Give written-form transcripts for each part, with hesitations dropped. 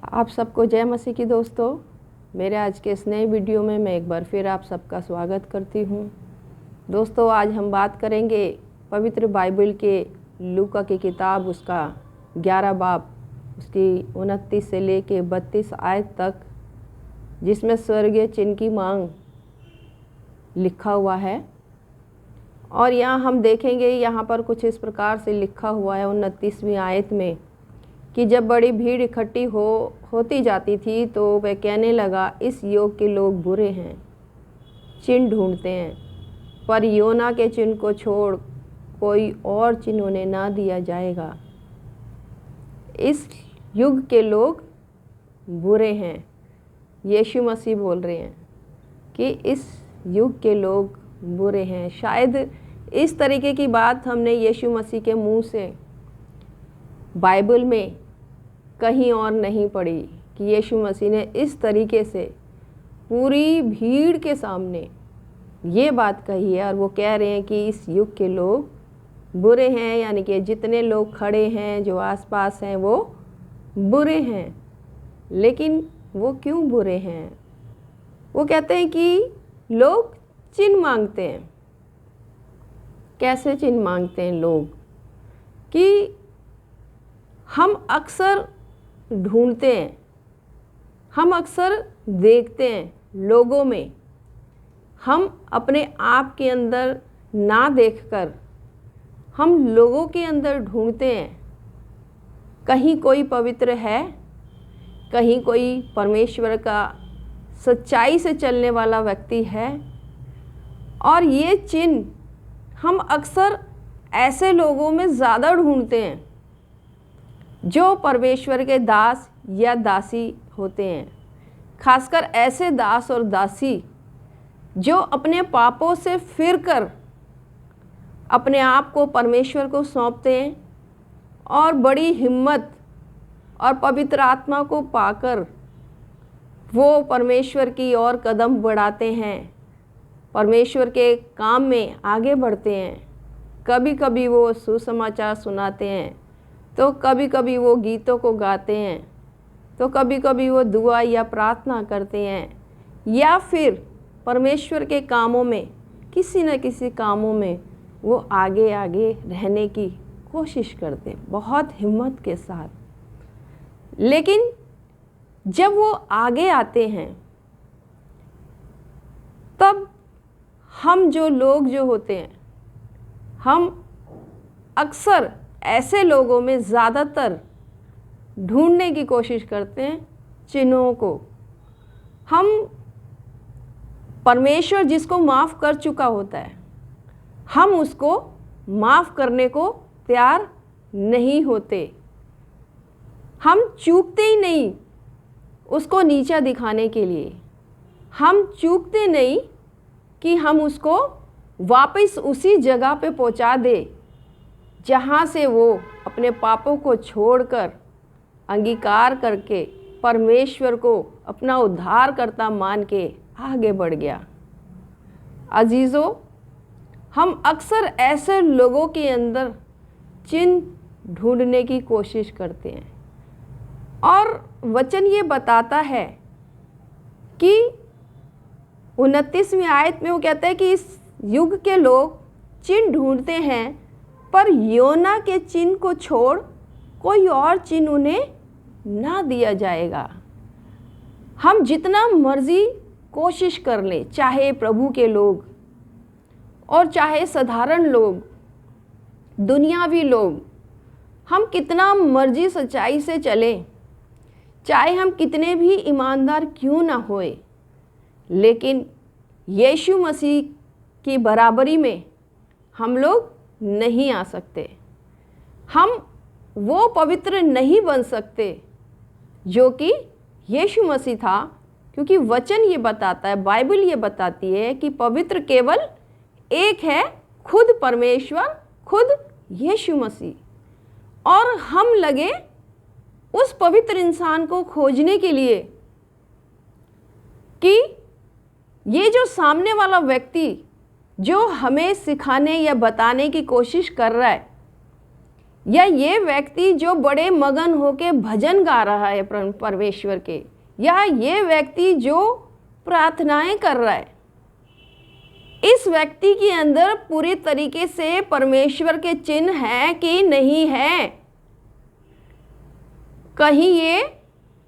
आप सबको जय मसीह की दोस्तों। मेरे आज के इस नए वीडियो में मैं एक बार फिर आप सबका स्वागत करती हूँ। दोस्तों, आज हम बात करेंगे पवित्र बाइबल के लूका की किताब, उसका 11 बाब, उसकी 29 से लेके 32 आयत तक, जिसमें स्वर्गीय चिन्ह की मांग लिखा हुआ है। और यहाँ हम देखेंगे, यहाँ पर कुछ इस प्रकार से लिखा हुआ है 29वीं आयत में कि जब बड़ी भीड़ इकट्ठी होती जाती थी तो वह कहने लगा, इस युग के लोग बुरे हैं, चिन्ह ढूंढते हैं, पर योना के चिन्ह को छोड़ कोई और चिन्ह उन्हें ना दिया जाएगा। इस युग के लोग बुरे हैं। यीशु मसीह बोल रहे हैं कि इस युग के लोग बुरे हैं। शायद इस तरीके की बात हमने यीशु मसीह के मुंह से बाइबल में कहीं और नहीं पढ़ी कि यीशु मसीह ने इस तरीके से पूरी भीड़ के सामने ये बात कही है। और वो कह रहे हैं कि इस युग के लोग बुरे हैं, यानी कि जितने लोग खड़े हैं, जो आसपास हैं, वो बुरे हैं। लेकिन वो क्यों बुरे हैं? वो कहते हैं कि लोग चिन्ह मांगते हैं। कैसे चिन्ह मांगते हैं लोग? कि हम अक्सर ढूंढते हैं, हम अक्सर देखते हैं लोगों में, हम अपने आप के अंदर ना देखकर हम लोगों के अंदर ढूंढते हैं। कहीं कोई पवित्र है, कहीं कोई परमेश्वर का सच्चाई से चलने वाला व्यक्ति है। और ये चिन्ह हम अक्सर ऐसे लोगों में ज़्यादा ढूंढते हैं जो परमेश्वर के दास या दासी होते हैं। खासकर ऐसे दास और दासी जो अपने पापों से फिरकर अपने आप को परमेश्वर को सौंपते हैं और बड़ी हिम्मत और पवित्र आत्मा को पाकर वो परमेश्वर की ओर कदम बढ़ाते हैं, परमेश्वर के काम में आगे बढ़ते हैं। कभी कभी वो सुसमाचार सुनाते हैं, तो कभी कभी वो गीतों को गाते हैं, तो कभी कभी वो दुआ या प्रार्थना करते हैं, या फिर परमेश्वर के कामों में, किसी न किसी कामों में वो आगे आगे रहने की कोशिश करते हैं बहुत हिम्मत के साथ। लेकिन जब वो आगे आते हैं तब हम जो लोग जो होते हैं, हम अक्सर ऐसे लोगों में ज़्यादातर ढूंढने की कोशिश करते हैं चिन्हों को। हम परमेश्वर जिसको माफ़ कर चुका होता है, हम उसको माफ़ करने को तैयार नहीं होते। हम चूकते ही नहीं उसको नीचा दिखाने के लिए, हम चूकते नहीं कि हम उसको वापस उसी जगह पे पहुंचा दे जहाँ से वो अपने पापों को छोड़कर अंगीकार करके परमेश्वर को अपना उद्धारकर्ता मान के आगे बढ़ गया। अजीज़ों, हम अक्सर ऐसे लोगों के अंदर चिन्ह ढूंढने की कोशिश करते हैं। और वचन ये बताता है कि 29वीं आयत में वो कहता है कि इस युग के लोग चिन्ह ढूंढते हैं, पर योना के चिन्ह को छोड़ कोई और चिन्ह उन्हें ना दिया जाएगा। हम जितना मर्जी कोशिश कर लें, चाहे प्रभु के लोग और चाहे साधारण लोग, दुनियावी लोग, हम कितना मर्जी सच्चाई से चलें, चाहे हम कितने भी ईमानदार क्यों ना होए, लेकिन यीशु मसीह की बराबरी में हम लोग नहीं आ सकते। हम वो पवित्र नहीं बन सकते जो कि यीशु मसीह था, क्योंकि वचन ये बताता है, बाइबल ये बताती है कि पवित्र केवल एक है, खुद परमेश्वर, खुद यीशु मसीह। और हम लगे उस पवित्र इंसान को खोजने के लिए कि ये जो सामने वाला व्यक्ति जो हमें सिखाने या बताने की कोशिश कर रहा है, या ये व्यक्ति जो बड़े मगन होके भजन गा रहा है परमेश्वर के, या ये व्यक्ति जो प्रार्थनाएं कर रहा है, इस व्यक्ति के अंदर पूरी तरीके से परमेश्वर के चिन्ह है कि नहीं है? कहीं ये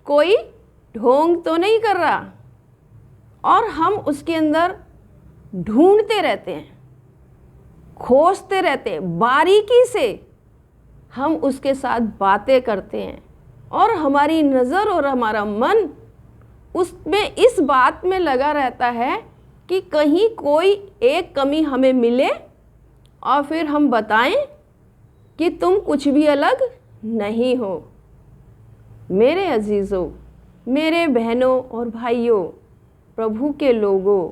कोई ढोंग तो नहीं कर रहा? और हम उसके अंदर ढूंढते रहते हैं, खोजते रहते हैं, बारीकी से हम उसके साथ बातें करते हैं, और हमारी नज़र और हमारा मन उसमें इस बात में लगा रहता है कि कहीं कोई एक कमी हमें मिले और फिर हम बताएं कि तुम कुछ भी अलग नहीं हो। मेरे अजीज़ों, मेरे बहनों और भाइयों, प्रभु के लोगों,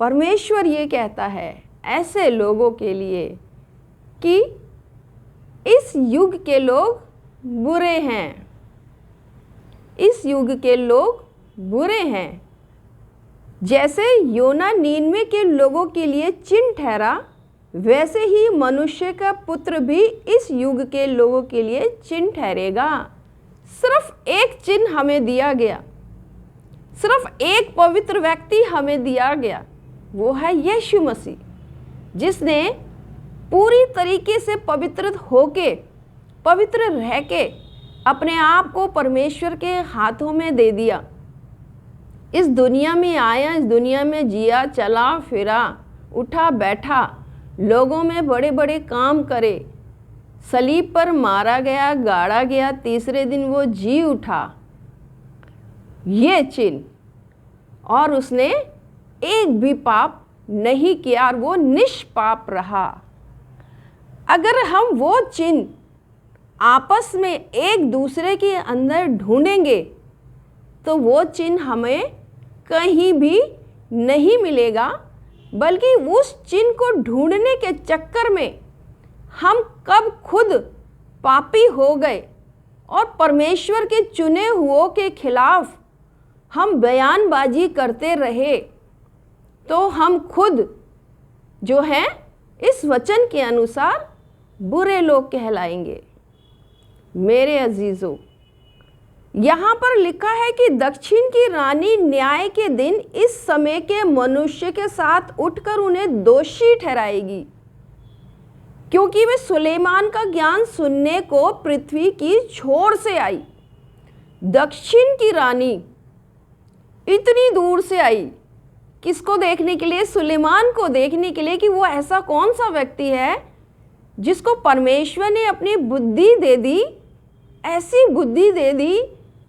परमेश्वर ये कहता है ऐसे लोगों के लिए कि इस युग के लोग बुरे हैं, इस युग के लोग बुरे हैं। जैसे योना नीनवे के लोगों के लिए चिन्ह ठहरा, वैसे ही मनुष्य का पुत्र भी इस युग के लोगों के लिए चिन्ह ठहरेगा। सिर्फ एक चिन्ह हमें दिया गया, सिर्फ एक पवित्र व्यक्ति हमें दिया गया, वो है यीशु मसीह, जिसने पूरी तरीके से पवित्र होके, पवित्र रह के अपने आप को परमेश्वर के हाथों में दे दिया। इस दुनिया में आया, इस दुनिया में जिया, चला फिरा, उठा बैठा, लोगों में बड़े बड़े काम करे, सलीब पर मारा गया, गाड़ा गया, तीसरे दिन वो जी उठा, ये चिन्ह, और उसने एक भी पाप नहीं किया और वो निष्पाप रहा। अगर हम वो चिन्ह आपस में एक दूसरे के अंदर ढूंढेंगे तो वो चिन्ह हमें कहीं भी नहीं मिलेगा, बल्कि उस चिन्ह को ढूंढने के चक्कर में हम कब खुद पापी हो गए और परमेश्वर के चुने हुओं के खिलाफ हम बयानबाजी करते रहे, तो हम खुद जो हैं इस वचन के अनुसार बुरे लोग कहलाएंगे। मेरे अजीज़ों, यहाँ पर लिखा है कि दक्षिण की रानी न्याय के दिन इस समय के मनुष्य के साथ उठकर उन्हें दोषी ठहराएगी, क्योंकि वे सुलेमान का ज्ञान सुनने को पृथ्वी की छोर से आई। दक्षिण की रानी इतनी दूर से आई, किसको देखने के लिए? सुलेमान को देखने के लिए, कि वो ऐसा कौन सा व्यक्ति है जिसको परमेश्वर ने अपनी बुद्धि दे दी, ऐसी बुद्धि दे दी,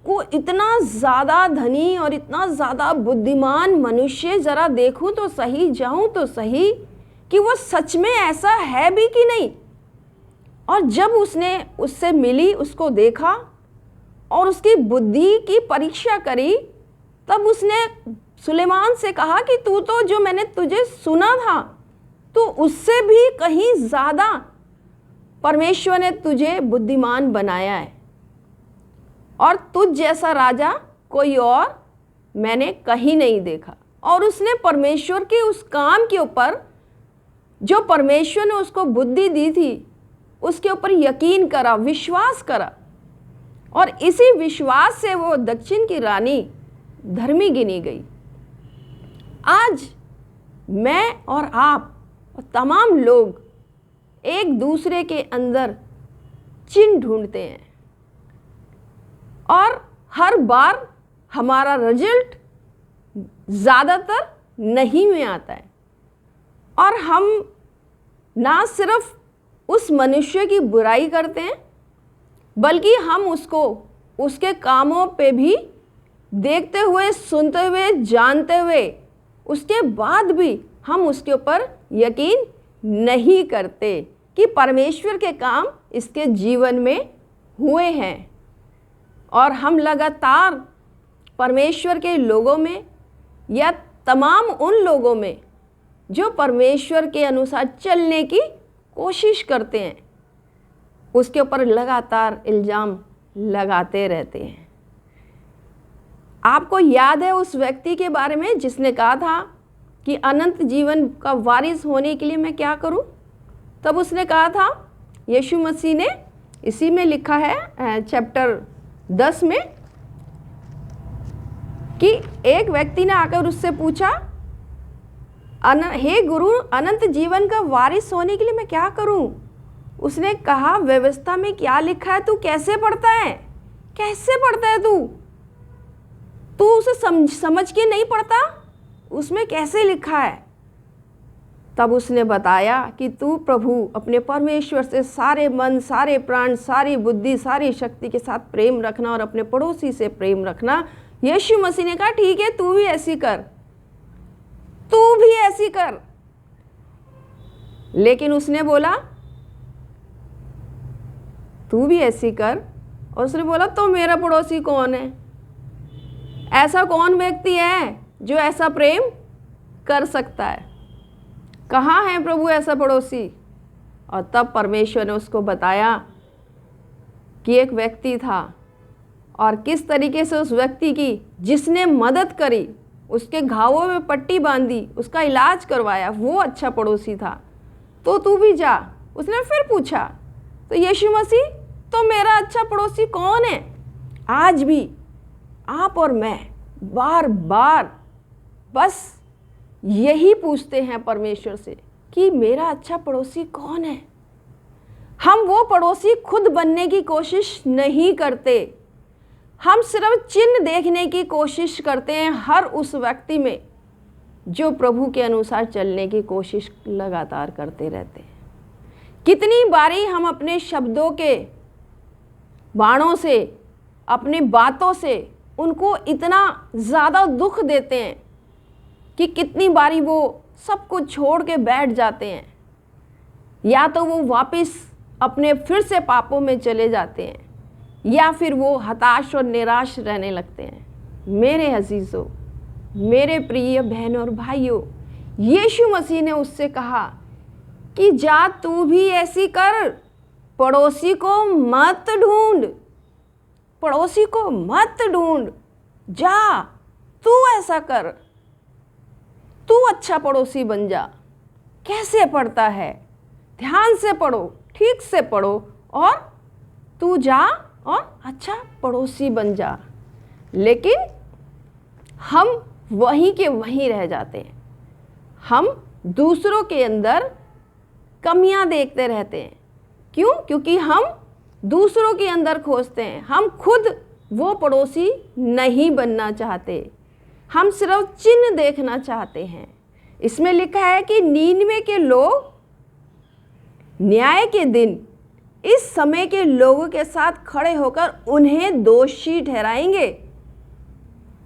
को इतना ज़्यादा धनी और इतना ज़्यादा बुद्धिमान मनुष्य, ज़रा देखूं तो सही, जाऊं तो सही कि वो सच में ऐसा है भी कि नहीं। और जब उसने उससे मिली, उसको देखा और उसकी बुद्धि की परीक्षा करी, तब उसने सुलेमान से कहा कि तू तो, जो मैंने तुझे सुना था, तो उससे भी कहीं ज़्यादा परमेश्वर ने तुझे बुद्धिमान बनाया है, और तुझ जैसा राजा कोई और मैंने कहीं नहीं देखा। और उसने परमेश्वर के उस काम के ऊपर, जो परमेश्वर ने उसको बुद्धि दी थी, उसके ऊपर यकीन करा, विश्वास करा, और इसी विश्वास से वो दक्षिण की रानी धर्मी गिनी गई। आज मैं और आप और तमाम लोग एक दूसरे के अंदर चिन्ह ढूंढते हैं, और हर बार हमारा रिजल्ट ज़्यादातर नहीं में आता है, और हम ना सिर्फ उस मनुष्य की बुराई करते हैं, बल्कि हम उसको उसके कामों पे भी देखते हुए, सुनते हुए, जानते हुए, उसके बाद भी हम उसके ऊपर यकीन नहीं करते कि परमेश्वर के काम इसके जीवन में हुए हैं। और हम लगातार परमेश्वर के लोगों में, या तमाम उन लोगों में जो परमेश्वर के अनुसार चलने की कोशिश करते हैं, उसके ऊपर लगातार इल्ज़ाम लगाते रहते हैं। आपको याद है उस व्यक्ति के बारे में जिसने कहा था कि अनंत जीवन का वारिस होने के लिए मैं क्या करूं? तब उसने कहा था, यीशु मसीह ने इसी में लिखा है चैप्टर 10 में कि एक व्यक्ति ने आकर उससे पूछा, हे गुरु, अनंत जीवन का वारिस होने के लिए मैं क्या करूं? उसने कहा, व्यवस्था में क्या लिखा है तू कैसे पढ़ता है? कैसे पढ़ता है तू उसे समझ के नहीं पढ़ता? उसमें कैसे लिखा है? तब उसने बताया कि तू प्रभु अपने परमेश्वर से सारे मन, सारे प्राण, सारी बुद्धि, सारी शक्ति के साथ प्रेम रखना और अपने पड़ोसी से प्रेम रखना। यीशु मसीह ने कहा, ठीक है, तू भी ऐसी कर, तू भी ऐसी कर। लेकिन उसने बोला, तू भी ऐसी कर, और उसने बोला, तो मेरा पड़ोसी कौन है? ऐसा कौन व्यक्ति है जो ऐसा प्रेम कर सकता है? कहाँ है प्रभु ऐसा पड़ोसी? और तब परमेश्वर ने उसको बताया कि एक व्यक्ति था, और किस तरीके से उस व्यक्ति की जिसने मदद करी, उसके घावों में पट्टी बांधी, उसका इलाज करवाया, वो अच्छा पड़ोसी था। तो तू भी जा। उसने फिर पूछा, तो यीशु मसीह, तो मेरा अच्छा पड़ोसी कौन है? आज भी आप और मैं बार बार बस यही पूछते हैं परमेश्वर से कि मेरा अच्छा पड़ोसी कौन है। हम वो पड़ोसी खुद बनने की कोशिश नहीं करते, हम सिर्फ चिन्ह देखने की कोशिश करते हैं हर उस व्यक्ति में जो प्रभु के अनुसार चलने की कोशिश लगातार करते रहते हैं। कितनी बारी हम अपने शब्दों के बाणों से, अपनी बातों से उनको इतना ज़्यादा दुख देते हैं कि कितनी बारी वो सब कुछ छोड़ के बैठ जाते हैं, या तो वो वापस अपने फिर से पापों में चले जाते हैं, या फिर वो हताश और निराश रहने लगते हैं। मेरे अजीज़ों, मेरे प्रिय बहनों और भाइयों, यीशु मसीह ने उससे कहा कि जा तू भी ऐसी कर, पड़ोसी को मत ढूंढ, पड़ोसी को मत ढूंढ, जा तू ऐसा कर, तू अच्छा पड़ोसी बन जा। कैसे पढ़ता है? ध्यान से पढ़ो, ठीक से पढ़ो, और तू जा और अच्छा पड़ोसी बन जा। लेकिन हम वहीं के वहीं रह जाते हैं। हम दूसरों के अंदर कमियां देखते रहते हैं। क्यों? क्योंकि हम दूसरों के अंदर खोजते हैं, हम खुद वो पड़ोसी नहीं बनना चाहते, हम सिर्फ चिन्ह देखना चाहते हैं। इसमें लिखा है कि नीनवे के लोग न्याय के दिन इस समय के लोगों के साथ खड़े होकर उन्हें दोषी ठहराएंगे,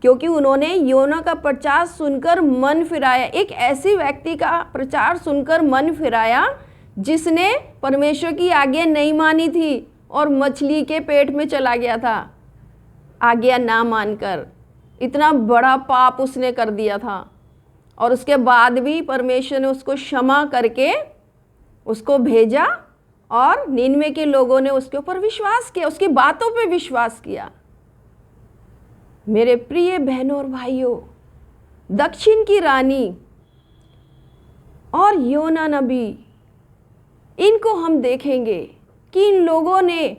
क्योंकि उन्होंने योना का प्रचार सुनकर मन फिराया। एक ऐसी व्यक्ति का प्रचार सुनकर मन फिराया जिसने परमेश्वर की आज्ञा नहीं मानी थी और मछली के पेट में चला गया था आज्ञा ना मानकर। इतना बड़ा पाप उसने कर दिया था, और उसके बाद भी परमेश्वर ने उसको क्षमा करके उसको भेजा, और निनवे के लोगों ने उसके ऊपर विश्वास किया, उसकी बातों पे विश्वास किया। मेरे प्रिय बहनों और भाइयों, दक्षिण की रानी और योना नबी, इनको हम देखेंगे कि इन लोगों ने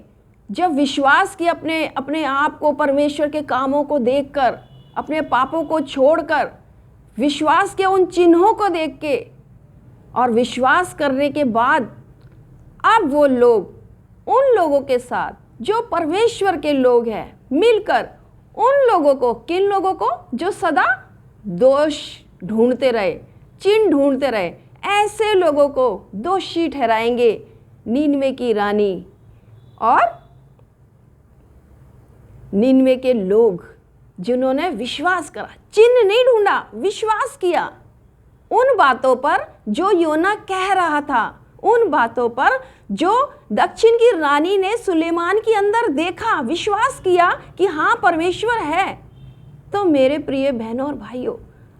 जब विश्वास किया, अपने आप को परमेश्वर के कामों को देखकर, अपने पापों को छोड़कर विश्वास किया उन चिन्हों को देख के, और विश्वास करने के बाद अब वो लोग उन लोगों के साथ जो परमेश्वर के लोग हैं मिलकर उन लोगों को, किन लोगों को? जो सदा दोष ढूंढते रहे, चिन्ह ढूंढते रहे, ऐसे लोगों को दोषी ठहराएंगे निनवे की रानी और निनवे के लोग, जिन्होंने विश्वास करा, चिन्ह नहीं ढूंढा, विश्वास किया उन बातों पर जो योना कह रहा था, उन बातों पर जो दक्षिण की रानी ने सुलेमान के अंदर देखा, विश्वास किया कि हाँ परमेश्वर है। तो मेरे प्रिय बहनों और भाइयों,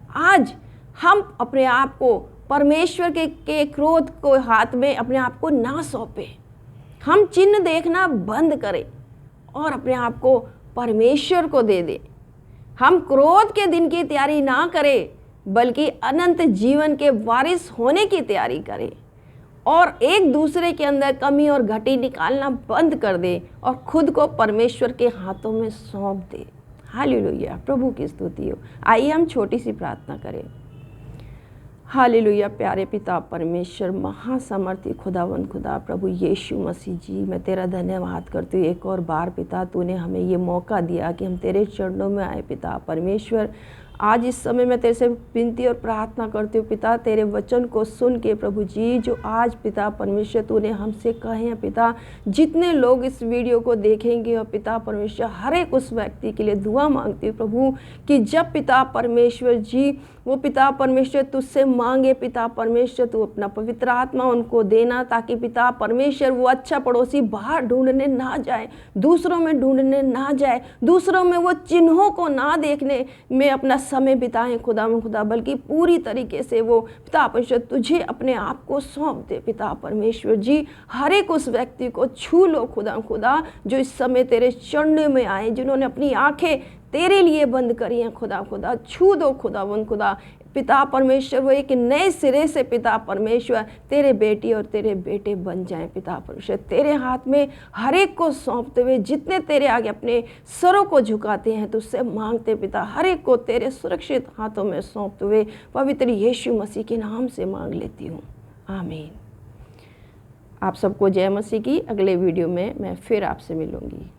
आज हम अपने आप को परमेश्वर के क्रोध को हाथ में अपने आप को ना सौंपे, हम चिन्ह देखना बंद करें और अपने आप को परमेश्वर को दे दें। हम क्रोध के दिन की तैयारी ना करें, बल्कि अनंत जीवन के वारिस होने की तैयारी करें और एक दूसरे के अंदर कमी और घटी निकालना बंद कर दे और खुद को परमेश्वर के हाथों में सौंप दे। हालेलुया, प्रभु की स्तुति हो। आइए हम छोटी सी प्रार्थना करें। हालेलुया, प्यारे पिता परमेश्वर, महासामर्थी खुदावंद खुदा, प्रभु यीशु मसीह जी, मैं तेरा धन्यवाद करती हूँ एक और बार पिता, तूने हमें ये मौका दिया कि हम तेरे चरणों में आए पिता परमेश्वर। आज इस समय मैं तेरे से विनती और प्रार्थना करती हूँ पिता, तेरे वचन को सुन के प्रभु जी, जो आज पिता परमेश्वर तूने हमसे कहे हैं पिता, जितने लोग इस वीडियो को देखेंगे और पिता परमेश्वर हर एक उस व्यक्ति के लिए दुआ मांगती हूँ प्रभु, कि जब पिता परमेश्वर जी वो पिता परमेश्वर तुझसे मांगे पिता परमेश्वर, तू अपना पवित्र आत्मा उनको देना, ताकि पिता परमेश्वर वो अच्छा पड़ोसी बाहर ढूंढने ना जाए, दूसरों में ढूंढने ना जाए, दूसरों में वो चिन्हों को ना देखने में अपना समय बिताएं खुदा में खुदा, बल्कि पूरी तरीके से वो पिता परमेश्वर तुझे अपने आप को सौंप दे पिता परमेश्वर जी। हर एक उस व्यक्ति को छू लो खुदा खुदा, जो इस समय तेरे चरणों में आए, जिन्होंने अपनी आंखें तेरे लिए बंद करी हैं खुदा खुदा, छू दो खुदावंद खुदा पिता परमेश्वर, वो एक नए सिरे से पिता परमेश्वर तेरे बेटी और तेरे बेटे बन जाएं पिता परमेश्वर। तेरे हाथ में हर एक को सौंपते हुए, जितने तेरे आगे अपने सरों को झुकाते हैं तुझसे मांगते पिता, हर एक को तेरे सुरक्षित हाथों में सौंपते हुए पवित्र यीशु मसीह के नाम से मांग लेती हूँ, आमीन। आप सबको जय मसीह की। अगले वीडियो में मैं फिर आपसे मिलूँगी।